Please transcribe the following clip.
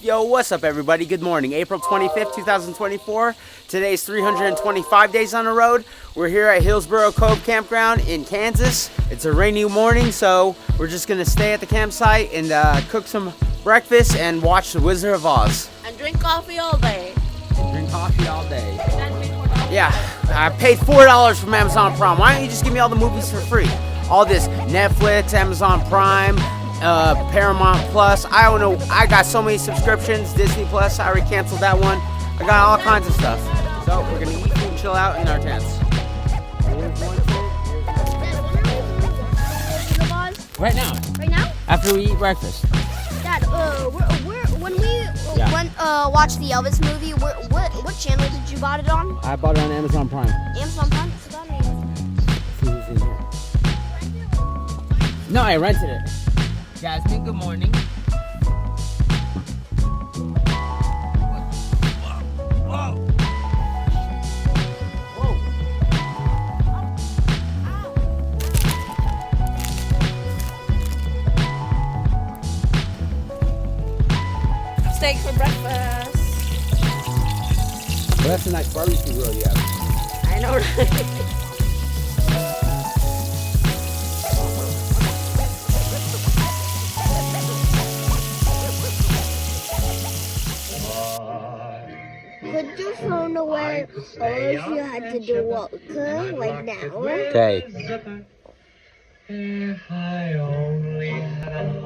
Yo, what's up everybody? Good morning. April 25th, 2024. Today's 325 days on the road. We're here at Hillsboro Cove Campground in Kansas. It's a rainy morning, so we're just gonna stay at the campsite and cook some breakfast and watch The Wizard of Oz. And drink coffee all day. Yeah, I paid $4 from Amazon Prime. Why don't you just give me all the movies for free? All this Netflix, Amazon Prime, Paramount Plus. I don't know. I got so many subscriptions. Disney Plus. I already canceled that one. I got all kinds of stuff. So we're gonna eat and chill out in our tents. Right now. Right now? After we eat breakfast. Dad, when we watched the Elvis movie, what channel did you bought it on? I bought it on Amazon Prime. Amazon Prime? See who's in here. No, I rented it. Jasmine, good morning. Steak for breakfast. Well, that's a nice barbecue grill you have. I know, right? Put your phone away, or if you had to do what, like now. Okay. If I only had